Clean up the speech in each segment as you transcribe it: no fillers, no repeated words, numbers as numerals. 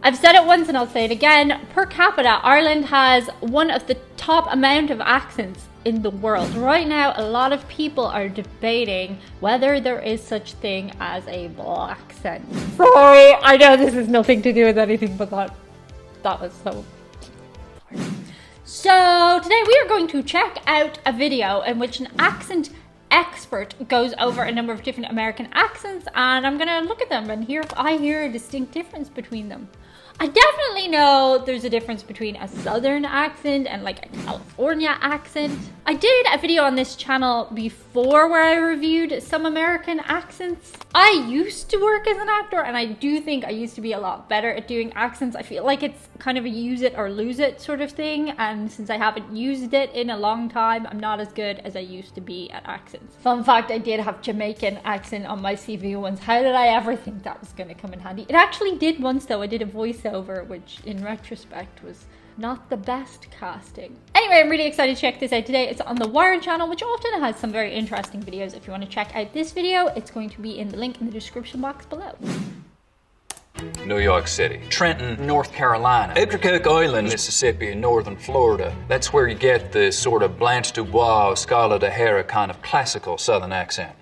I've said it once and I'll say it again. Per capita, Ireland has one of the top amount of accents in the world. Right now, a lot of people are debating whether there is such thing as a black accent. Sorry, I know this has nothing to do with anything, but that was so... So today we are going to check out a video in which an accent expert goes over a number of different American accents, and I'm gonna look at them and hear if I hear a distinct difference between them. I definitely know there's a difference between a southern accent and like a California accent. I did a video on this channel before where I reviewed some American accents. I used to work as an actor and I do think I used to be a lot better at doing accents. I feel like it's kind of a use it or lose it sort of thing, and since I haven't used it in a long time, I'm not as good as I used to be at accents. Fun fact, I did have Jamaican accent on my CV once. How did I ever think that was going to come in handy? It actually did once though. I did a voiceover, which in retrospect was not the best casting. Anyway, I'm really excited to check this out today. It's on the Wired channel, which often has some very interesting videos. If you want to check out this video, it's going to be in the link in the description box below. New York City, Trenton, North Carolina, Ocracoke Island, Mississippi, and northern Florida. That's where you get the sort of Blanche Dubois, Scarlett O'Hara kind of classical southern accent.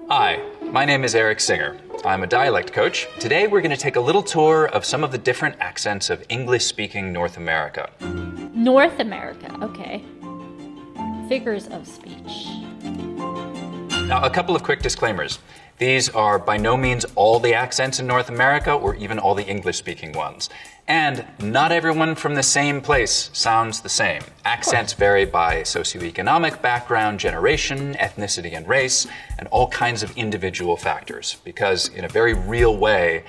Hi, my name is Erik Singer. I'm a dialect coach. Today we're going to take a little tour of some of the different accents of English-speaking North America. North America, okay. Figures of speech. Now, a couple of quick disclaimers. These are by no means all the accents in North America or even all the English-speaking ones. And not everyone from the same place sounds the same. Accents vary by socioeconomic background, generation, ethnicity, and race, and all kinds of individual factors. Because in a very real way,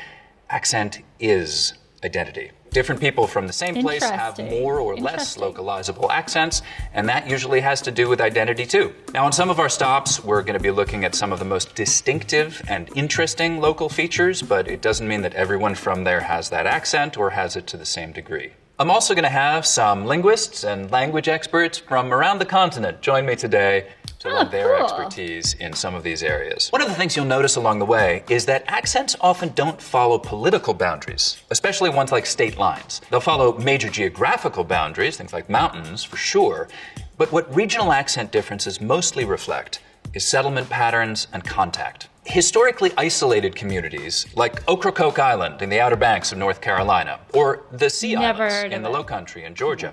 accent is identity. Different people from the same place have more or less localizable accents, and that usually has to do with identity too. Now, on some of our stops, we're going to be looking at some of the most distinctive and interesting local features, but it doesn't mean that everyone from there has that accent or has it to the same degree. I'm also going to have some linguists and language experts from around the continent join me today to lend their expertise in some of these areas. One of the things you'll notice along the way is that accents often don't follow political boundaries, especially ones like state lines. They'll follow major geographical boundaries, things like mountains for sure, but what regional accent differences mostly reflect is settlement patterns and contact. Historically isolated communities like Ocracoke Island in the Outer Banks of North Carolina, or the Sea Islands in the Low Country in Georgia,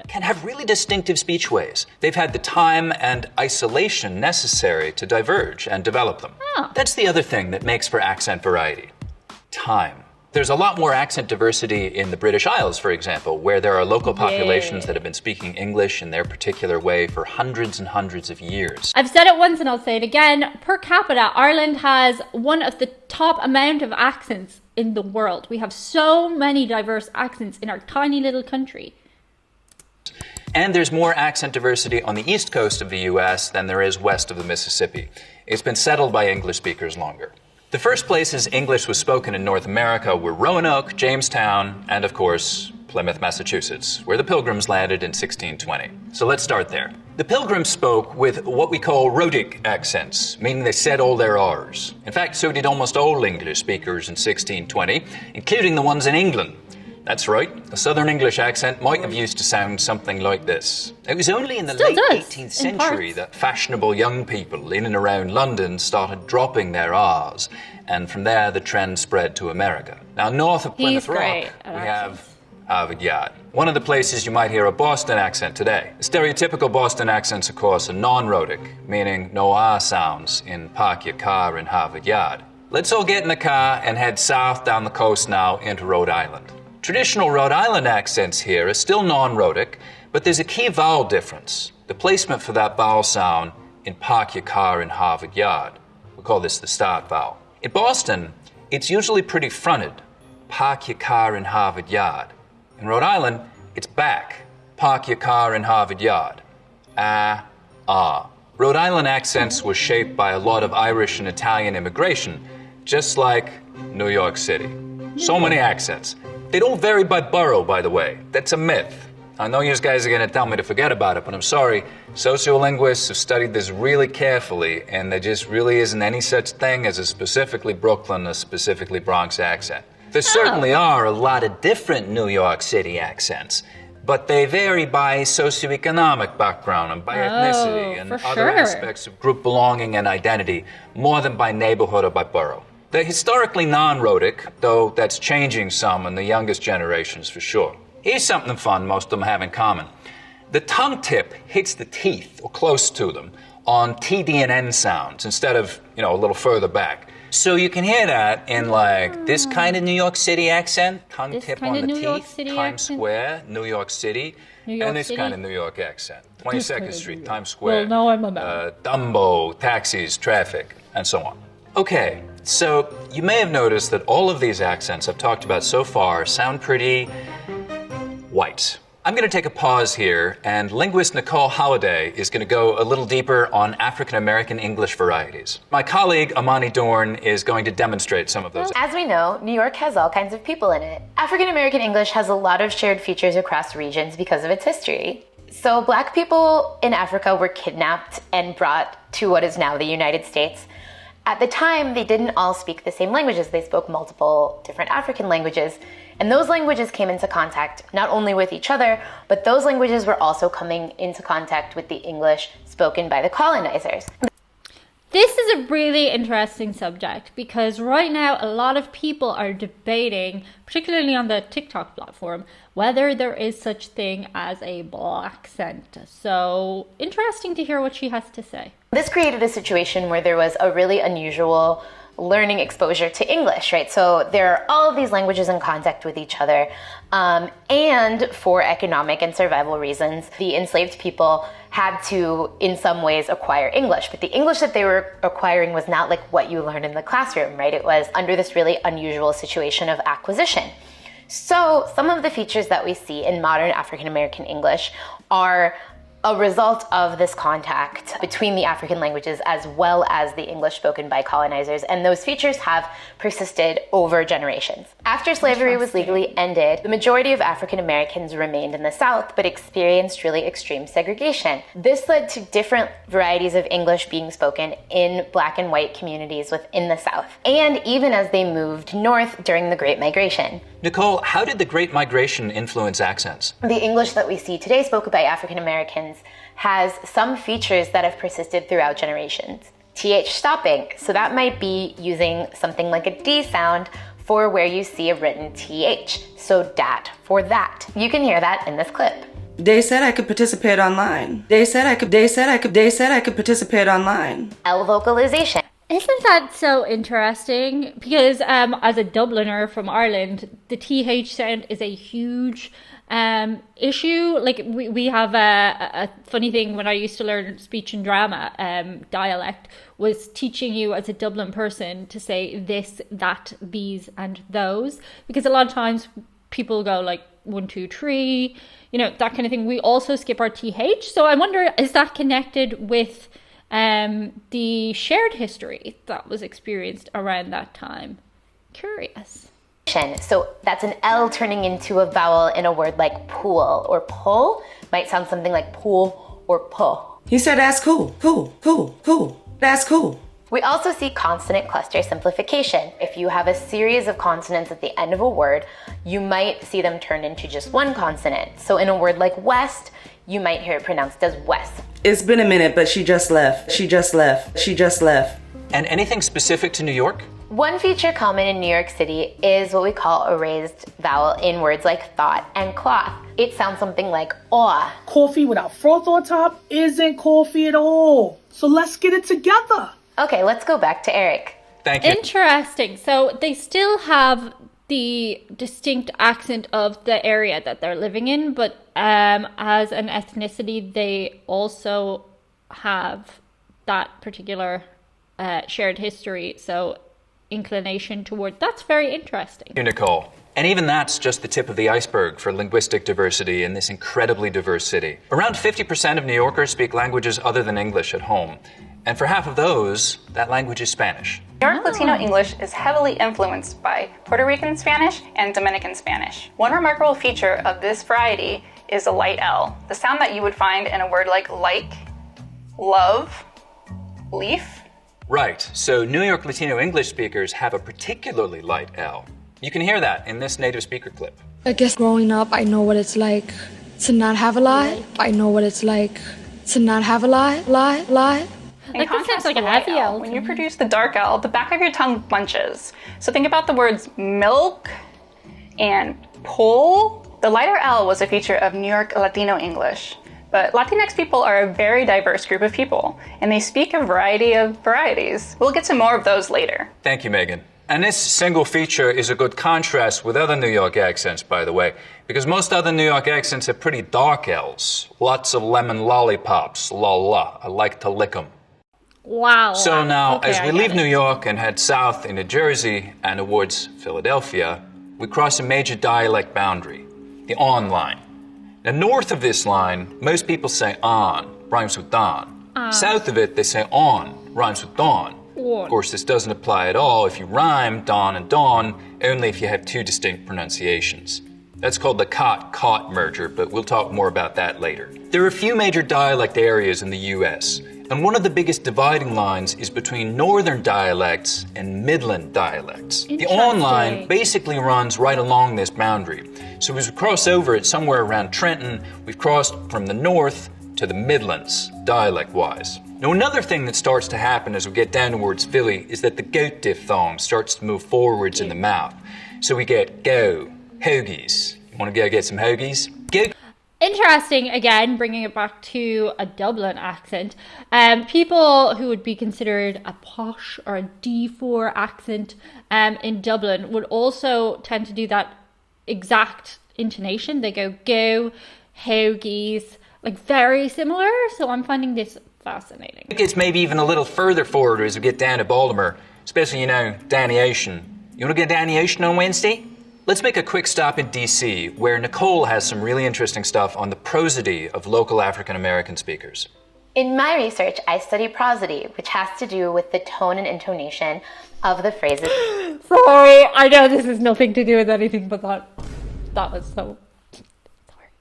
can have really distinctive speechways. They've had the time and isolation necessary to diverge and develop them. That's the other thing that makes for accent variety. Time. There's a lot more accent diversity in the British Isles, for example, where there are local populations that have been speaking English in their particular way for hundreds and hundreds of years. I've said it once and I'll say it again. Per capita, Ireland has one of the top amount of accents in the world. We have so many diverse accents in our tiny little country. And there's more accent diversity on the east coast of the US than there is west of the Mississippi. It's been settled by English speakers longer. The first places English was spoken in North America were Roanoke, Jamestown, and of course, Plymouth, Massachusetts, where the Pilgrims landed in 1620. So let's start there. The Pilgrims spoke with what we call rhotic accents, meaning they said all their R's. In fact, so did almost all English speakers in 1620, including the ones in England. That's right, a Southern English accent might have used to sound something like this. It was only in the late 18th century that fashionable young people in and around London started dropping their R's, and from there the trend spread to America. Now, north of Plymouth Rock, we have Harvard Yard. One of the places you might hear a Boston accent today. The stereotypical Boston accents, of course, are non-rhotic, meaning no R sounds in park your car in Harvard Yard. Let's all get in the car and head south down the coast now into Rhode Island. Traditional Rhode Island accents here are still non-rhotic, but there's a key vowel difference. The placement for that vowel sound in park your car in Harvard Yard. We call this the start vowel. In Boston, it's usually pretty fronted. Park your car in Harvard Yard. In Rhode Island, it's back. Park your car in Harvard Yard. Rhode Island accents were shaped by a lot of Irish and Italian immigration, just like New York City. So many accents. They don't vary by borough, by the way. That's a myth. I know you guys are going to tell me to forget about it, but I'm sorry. Sociolinguists have studied this really carefully, and there just really isn't any such thing as a specifically Brooklyn or specifically Bronx accent. There certainly are a lot of different New York City accents, but they vary by socioeconomic background and by ethnicity and other aspects of group belonging and identity, more than by neighborhood or by borough. They're historically non-rhotic, though that's changing some in the youngest generations for sure. Here's something fun most of them have in common. The tongue tip hits the teeth, or close to them, on TD and N sounds instead of, a little further back. So you can hear that in like this kind of New York City accent, tongue tip on the teeth, Times Square, New York City, and this kind of New York accent, 22nd Street, Times Square, Dumbo, taxis, traffic, and so on. Okay, so you may have noticed that all of these accents I've talked about so far sound pretty white. I'm going to take a pause here, and linguist Nicole Holliday is going to go a little deeper on African-American English varieties. My colleague, Amani Dorn, is going to demonstrate some of those. As we know, New York has all kinds of people in it. African-American English has a lot of shared features across regions because of its history. So Black people in Africa were kidnapped and brought to what is now the United States. At the time, they didn't all speak the same languages. They spoke multiple different African languages. And those languages came into contact not only with each other, but those languages were also coming into contact with the English spoken by the colonizers. This is a really interesting subject because right now a lot of people are debating, particularly on the TikTok platform, whether there is such thing as a blaccent. So interesting to hear what she has to say. This created a situation where there was a really unusual learning exposure to English, right? So there are all of these languages in contact with each other. And for economic and survival reasons, the enslaved people had to, in some ways, acquire English. But the English that they were acquiring was not like what you learn in the classroom, right? It was under this really unusual situation of acquisition. So some of the features that we see in modern African American English are a result of this contact between the African languages as well as the English spoken by colonizers, and those features have persisted over generations. After slavery was legally ended, the majority of African Americans remained in the South but experienced really extreme segregation. This led to different varieties of English being spoken in Black and white communities within the South, and even as they moved north during the Great Migration. Nicole, how did the Great Migration influence accents? The English that we see today spoken by African Americans has some features that have persisted throughout generations. TH stopping, so that might be using something like a D sound for where you see a written TH, so dat for that. You can hear that in this clip. They said I could participate online. They said I could participate online. L vocalization. Isn't that so interesting? Because as a Dubliner from Ireland, the TH sound is a huge issue. Like we have a funny thing when I used to learn speech and drama, dialect was teaching you as a Dublin person to say this, that, these, and those. Because a lot of times people go like 1, 2, 3, that kind of thing. We also skip our TH. So I wonder, is that connected with the shared history that was experienced around that time? Curious. So that's an L turning into a vowel in a word like pool or pull. Might sound something like pool or pull. He said that's cool, cool. That's cool. We also see consonant cluster simplification. If you have a series of consonants at the end of a word, you might see them turned into just one consonant. So in a word like west, you might hear it pronounced as west. It's been a minute, but she just left. And anything specific to New York? One feature common in New York City is what we call a raised vowel in words like thought and cloth. It sounds something like aw. Coffee without froth on top isn't coffee at all. So let's get it together. Okay, let's go back to Erik. Thank you. Interesting. So they still have the distinct accent of the area that they're living in, but as an ethnicity, they also have that particular shared history. So inclination toward, that's very interesting. Thank you, Nicole. And even that's just the tip of the iceberg for linguistic diversity in this incredibly diverse city. Around 50% of New Yorkers speak languages other than English at home. And for half of those, that language is Spanish. New York Latino English is heavily influenced by Puerto Rican Spanish and Dominican Spanish. One remarkable feature of this variety is a light L, the sound that you would find in a word like, love, leaf. Right, so New York Latino English speakers have a particularly light L. You can hear that in this native speaker clip. I guess growing up, I know what it's like to not have a lie. I know what it's like to not have a lie. In Like, that contrast sounds like to an the light heavy L, L when to you me. produce the dark L, the back of your tongue bunches. So think about the words milk and pull. The lighter L was a feature of New York Latino English. But Latinx people are a very diverse group of people, and they speak a variety of varieties. We'll get to more of those later. Thank you, Megan. And this single feature is a good contrast with other New York accents, by the way, because most other New York accents have pretty dark L's. Lots of lemon lollipops, la la. I like to lick 'em. Wow. So now, Okay, as I we get leave it. New York and head south into Jersey and towards Philadelphia, we cross a major dialect boundary, the on line. Now, north of this line, most people say on, rhymes with don. South of it, they say on, rhymes with dawn. Of course, this doesn't apply at all if you rhyme dawn and dawn, only if you have two distinct pronunciations. That's called the cot-caught merger, but we'll talk more about that later. There are a few major dialect areas in the U.S., and one of the biggest dividing lines is between northern dialects and midland dialects. The on line Interesting. basically runs right along this boundary. So as we cross over it somewhere around Trenton, we've crossed from the north to the Midlands, dialect-wise. Now, another thing that starts to happen as we get down towards Philly is that the goat diphthong starts to move forwards in the mouth. So we get go, hoagies. You want to go get some hoagies? Go. Interesting, again, bringing it back to a Dublin accent. People who would be considered a posh or a D4 accent in Dublin would also tend to do that exact intonation. They go, hoagies, like very similar. So I'm finding this fascinating. It gets maybe even a little further forward as we get down to Baltimore, especially, Danny Ocean. You want to get Danny Ocean on Wednesday? Let's make a quick stop in D.C., where Nicole has some really interesting stuff on the prosody of local African American speakers. In my research, I study prosody, which has to do with the tone and intonation of the phrases Sorry, I know this has nothing to do with anything, but that was so...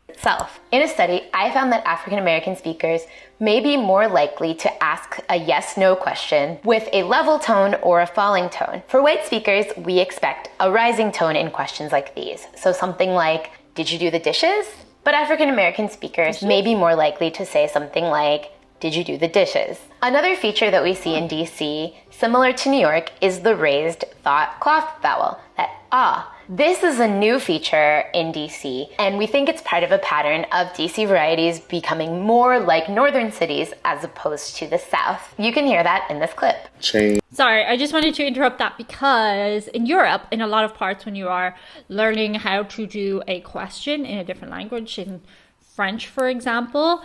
itself. In a study, I found that African American speakers may be more likely to ask a yes-no question with a level tone or a falling tone. For white speakers, we expect a rising tone in questions like these. So something like, did you do the dishes? But African American speakers may be more likely to say something like, did you do the dishes? Another feature that we see in DC, similar to New York, is the raised thought cloth vowel, that ah. This is a new feature in DC, and we think it's part of a pattern of DC varieties becoming more like northern cities as opposed to the south. You can hear that in this clip. Sorry, I just wanted to interrupt that because in Europe, in a lot of parts when you are learning how to do a question in a different language, in French, for example,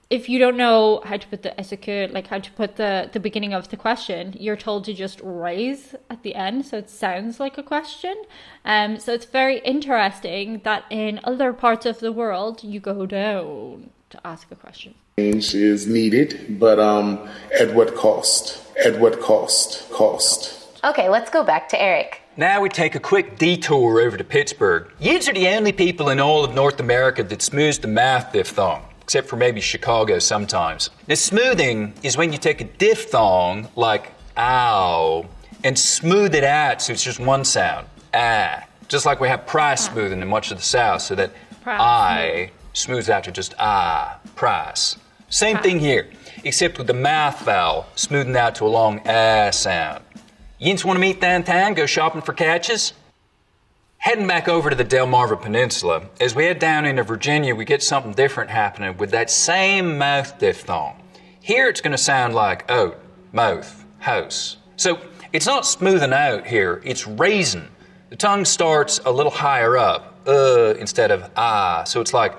if you don't know how to put the SQ, like how to put the beginning of the question, you're told to just raise at the end, so it sounds like a question. So it's very interesting that in other parts of the world, you go down to ask a question. Change is needed, but at what cost? At what cost? Okay, let's go back to Erik. Now we take a quick detour over to Pittsburgh. Yous are the only people in all of North America that smooths the mouth diphthong, except for maybe Chicago sometimes. Now, smoothing is when you take a diphthong, like ow, and smooth it out so it's just one sound, ah. Just like we have price smoothing in much of the South, so that I smooths out to just ah, price. Same thing here, except with the mouth vowel smoothing out to a long ah sound. Yins want to meet downtown, go shopping for catches? Heading back over to the Delmarva Peninsula, as we head down into Virginia, we get something different happening with that same mouth diphthong. Here it's going to sound like oat, mouth, house. So it's not smoothing out here, it's raising. The tongue starts a little higher up, instead of ah, so it's like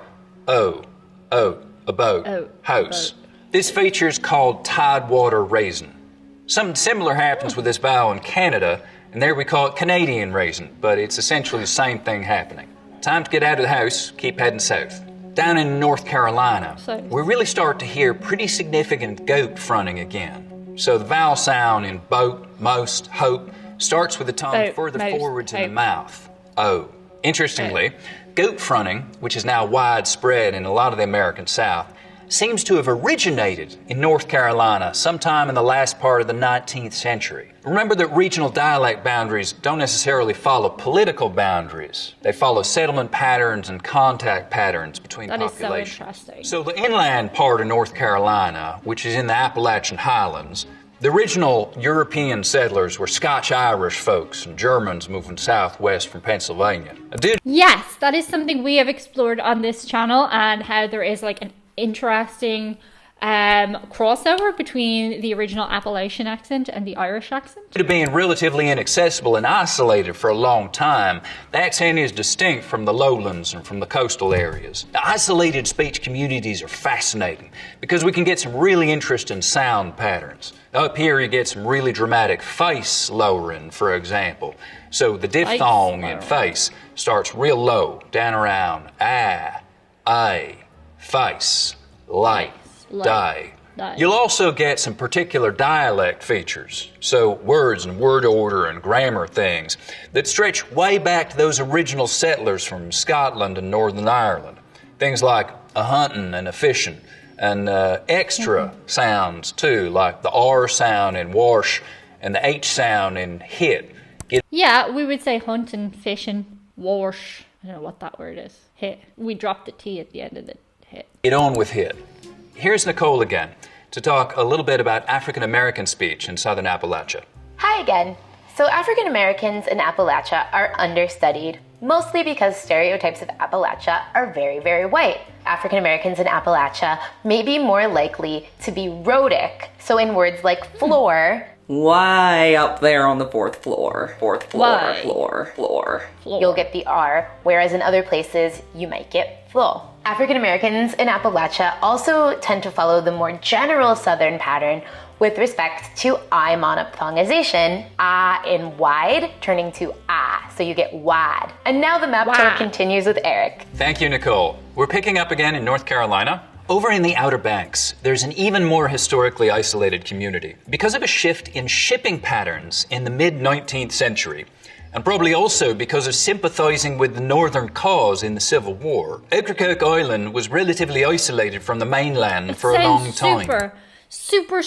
oat, a boat, house. Boat. This feature is called tidewater raising. Something similar happens with this vowel in Canada, and there we call it Canadian raisin, but it's essentially the same thing happening. Time to get out of the house, keep heading south. Down in North Carolina, we really start to hear pretty significant goat fronting again. So the vowel sound in boat, most, hope, starts with the tongue Boat, further most, forwards in hope. the mouth. Oh. Interestingly, goat fronting, which is now widespread in a lot of the American South, seems to have originated in North Carolina sometime in the last part of the 19th century. Remember that regional dialect boundaries don't necessarily follow political boundaries. They follow settlement patterns and contact patterns between populations. That is so interesting. So the inland part of North Carolina, which is in the Appalachian Highlands, the original European settlers were Scotch-Irish folks and Germans moving southwest from Pennsylvania. Yes, that is something we have explored on this channel, and how there is like an interesting crossover between the original Appalachian accent and the Irish accent. Due to being relatively inaccessible and isolated for a long time, the accent is distinct from the lowlands and from the coastal areas. The isolated speech communities are fascinating because we can get some really interesting sound patterns. Up here you get some really dramatic face lowering, for example. So the diphthong in face starts real low, down around face, light, die. You'll also get some particular dialect features, so words and word order and grammar things that stretch way back to those original settlers from Scotland and Northern Ireland. Things like a hunting and a fishing, and extra sounds too, like the R sound in wash and the H sound in hit. Yeah, we would say hunting, fishing, wash. I don't know what that word is. Hit. We dropped the T at the end of the hit. Get on with hit. Here's Nicole again to talk a little bit about African American speech in Southern Appalachia. Hi again. So African Americans in Appalachia are understudied, mostly because stereotypes of Appalachia are very, very white. African Americans in Appalachia may be more likely to be rhotic. So in words like floor, Why up there on the fourth floor? Why? Floor. you'll get the R, whereas in other places you might get floor. African Americans in Appalachia also tend to follow the more general Southern pattern with respect to I monophthongization, ah in wide turning to ah, so you get wad. And now the map tour continues with Erik. Thank you, Nicole. We're picking up again in North Carolina. Over in the Outer Banks, there's an even more historically isolated community. Because of a shift in shipping patterns in the mid-19th century, and probably also because of sympathizing with the Northern cause in the Civil War, Ocracoke Island was relatively isolated from the mainland for a long time. Super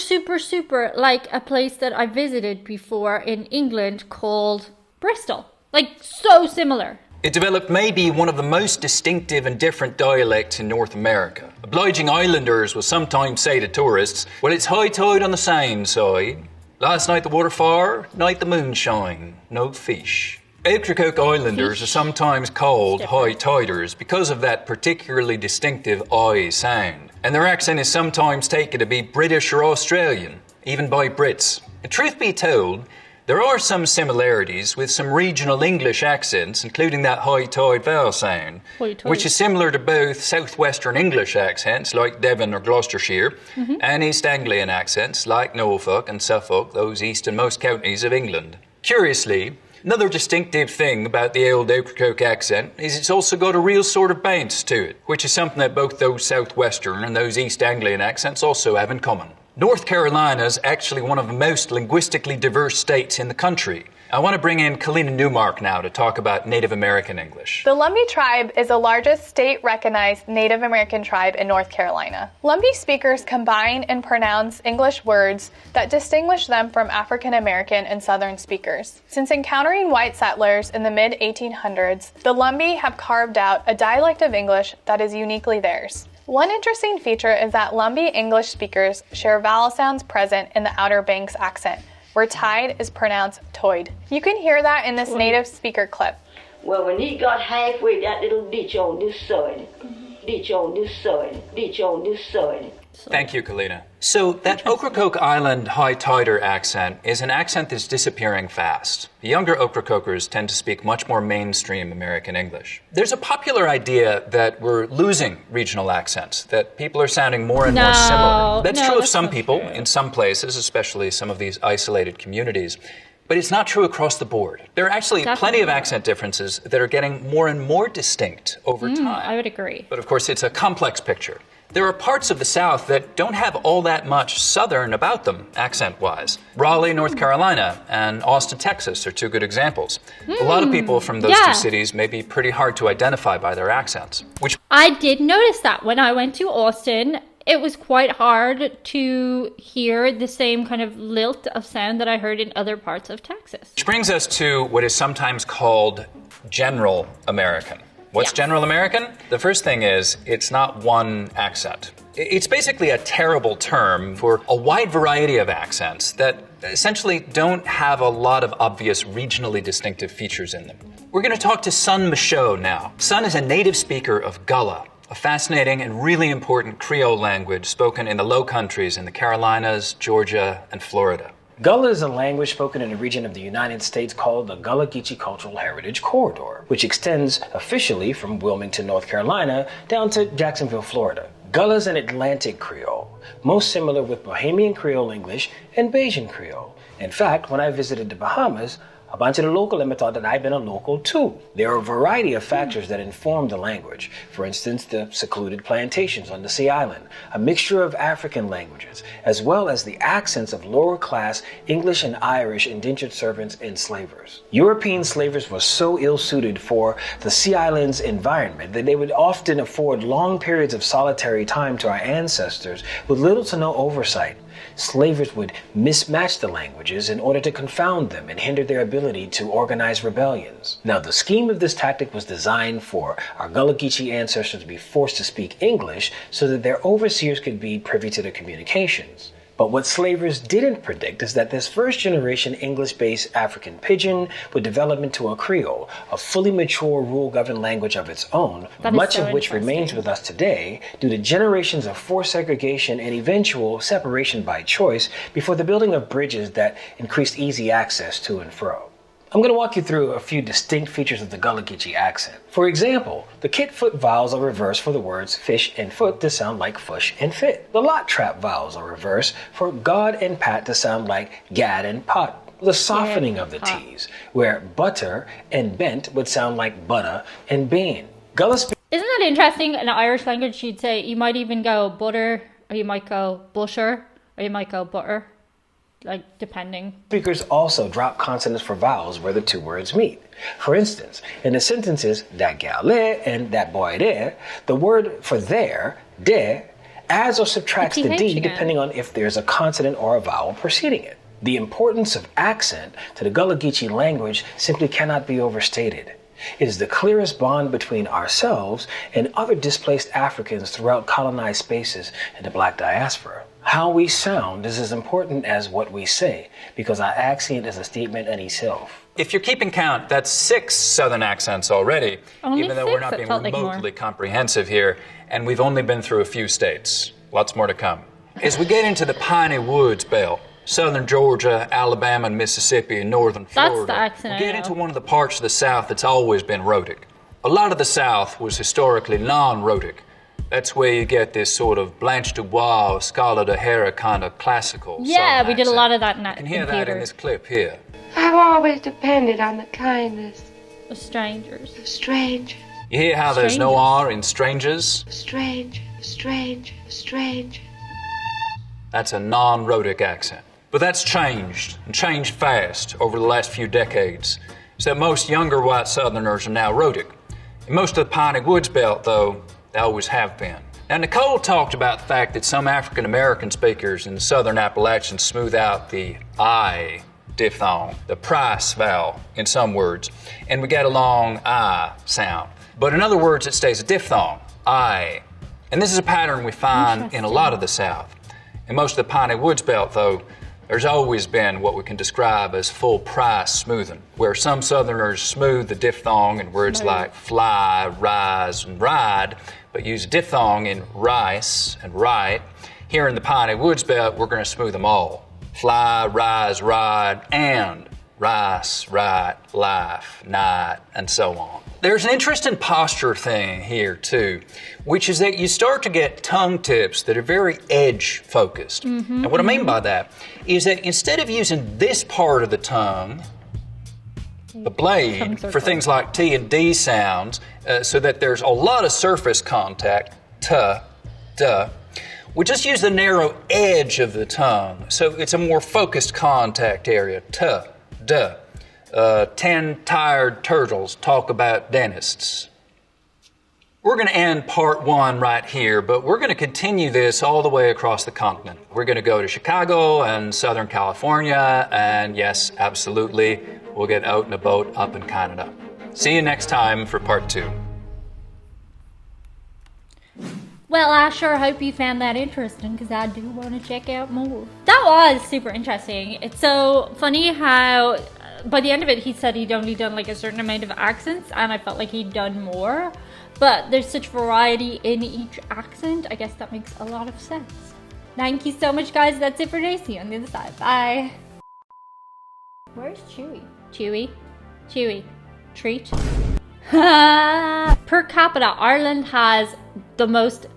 like a place that I visited before in England called Bristol. Like, so similar. It developed maybe one of the most distinctive and different dialects in North America. Obliging islanders will sometimes say to tourists, well, it's high tide on the Seine side. Last night the water fire, night the moonshine, no fish. Ocracoke Islanders are sometimes called high tiders because of that particularly distinctive I sound. And their accent is sometimes taken to be British or Australian, even by Brits. And truth be told, there are some similarities with some regional English accents, including that high tide vowel sound, which is similar to both southwestern English accents like Devon or Gloucestershire, and East Anglian accents like Norfolk and Suffolk, those easternmost counties of England. Curiously, another distinctive thing about the old Ocracoke accent is it's also got a real sort of bounce to it, which is something that both those southwestern and those East Anglian accents also have in common. North Carolina is actually one of the most linguistically diverse states in the country. I want to bring in Kalina Newmark now to talk about Native American English. The Lumbee tribe is the largest state-recognized Native American tribe in North Carolina. Lumbee speakers combine and pronounce English words that distinguish them from African American and Southern speakers. Since encountering white settlers in the mid-1800s, the Lumbee have carved out a dialect of English that is uniquely theirs. One interesting feature is that Lumbee English speakers share vowel sounds present in the Outer Banks accent, where tide is pronounced toid. You can hear that in this native speaker clip. Well, when he got halfway, that little ditch on this side, ditch on this side, ditch on this side. Thank you, Kalina. So that Ocracoke Island high tider accent is an accent that's disappearing fast. The younger Ocracokers tend to speak much more mainstream American English. There's a popular idea that we're losing regional accents, that people are sounding more and more similar. That's true of some people in some places, especially some of these isolated communities. But it's not true across the board. There are actually plenty of accent differences that are getting more and more distinct over time. I would agree. But of course, it's a complex picture. There are parts of the South that don't have all that much Southern about them, accent-wise. Raleigh, North Carolina, and Austin, Texas are two good examples. A lot of people from those two cities may be pretty hard to identify by their accents. I did notice that when I went to Austin. it was quite hard to hear the same kind of lilt of sound that I heard in other parts of Texas. Which brings us to what is sometimes called General American. What's General American? The first thing is, it's not one accent. It's basically a terrible term for a wide variety of accents that essentially don't have a lot of obvious regionally distinctive features in them. We're going to talk to Sunn now. Sunn is a native speaker of Gullah, a fascinating and really important Creole language spoken in the Low Countries in the Carolinas, Georgia, and Florida. Gullah is a language spoken in a region of the United States called the Gullah-Geechee Cultural Heritage Corridor, which extends officially from Wilmington, North Carolina, down to Jacksonville, Florida. Gullah is an Atlantic Creole, most similar with Bahamian Creole English and Bajan Creole. In fact, when I visited the Bahamas, a bunch of the local women thought that I'd been a local too. There are a variety of factors that inform the language. For instance, the secluded plantations on the Sea Island, a mixture of African languages, as well as the accents of lower class English and Irish indentured servants and slavers. European slavers were so ill-suited for the Sea Island's environment that they would often afford long periods of solitary time to our ancestors with little to no oversight. Slavers would mismatch the languages in order to confound them and hinder their ability to organize rebellions. Now, the scheme of this tactic was designed for our Gullah-Geechee ancestors to be forced to speak English so that their overseers could be privy to their communications. But what slavers didn't predict is that this first-generation English-based African pidgin would develop into a Creole, a fully mature rule-governed language of its own, much of which remains with us today due to generations of forced segregation and eventual separation by choice before the building of bridges that increased easy access to and fro. I'm going to walk you through a few distinct features of the Gullah-Geechee accent. For example, the kit-foot vowels are reversed for the words fish and foot to sound like fush and fit. The lot-trap vowels are reversed for God and pat to sound like gad and pot. The softening of the T's, where butter and bent would sound like butter and bean. Isn't that interesting? In Irish language, you'd say, you might even go butter, or you might go busher, or you might go butter. Like, depending. Speakers also drop consonants for vowels where the two words meet. For instance, in the sentences that gal there and that boy there, the word for there, there, adds or subtracts the D depending on if there's a consonant or a vowel preceding it. The importance of accent to the Gullah-Geechee language simply cannot be overstated. It is the clearest bond between ourselves and other displaced Africans throughout colonized spaces in the Black diaspora. How we sound is as important as what we say, because our accent is a statement in itself. If you're keeping count, that's 6 Southern accents already, even though we're not being remotely comprehensive here, and we've only been through a few states. Lots more to come. As we get into the Piney Woods belt, Southern Georgia, Alabama, and Mississippi, and Northern Florida, that's the accent we get into one of the parts of the South that's always been rhotic. A lot of the South was historically non-rhotic. That's where you get this sort of Blanche Dubois, Scarlett O'Hara kind of classical. Yeah, we did a lot of that in theater. You can hear that in this clip here. I've always depended on the kindness of strangers. Of strangers. You hear how there's no R in strangers? Strange. That's a non-rhotic accent. But that's changed, and changed fast over the last few decades, so that most younger white Southerners are now rhotic. In most of the Piney Woods belt, though, they always have been. Now, Nicole talked about the fact that some African American speakers in the Southern Appalachians smooth out the I diphthong, the price vowel in some words, and we get a long I sound. But in other words, it stays a diphthong, I. And this is a pattern we find in a lot of the South. In most of the Piney Woods belt, though, there's always been what we can describe as full price smoothing, where some Southerners smooth the diphthong in words like fly, rise, and ride, but use diphthong in rice and right. Here in the Piney Woods belt, we're going to smooth them all. Fly, rise, ride, and rice, right, life, night, and so on. There's an interesting posture thing here, too, which is that you start to get tongue tips that are very edge-focused. And what I mean by that is that instead of using this part of the tongue, the blade, for things like T and D sounds, so that there's a lot of surface contact, t, duh, we just use the narrow edge of the tongue, so it's a more focused contact area, t, duh. 10 tired turtles talk about dentists. We're going to end part 1 right here, but we're going to continue this all the way across the continent. We're going to go to Chicago and Southern California, and yes, absolutely, we'll get out and about up in Canada. See you next time for part 2. Well, I sure hope you found that interesting, because I do want to check out more. That was super interesting. It's so funny how by the end of it he said he'd only done like a certain amount of accents, and I felt like he'd done more. But there's such variety in each accent. I guess that makes a lot of sense. Thank you so much, guys. That's it for today. See you on the other side. Bye. Where's Chewy? Chewy? Chewy. Treat? Per capita, Ireland has the most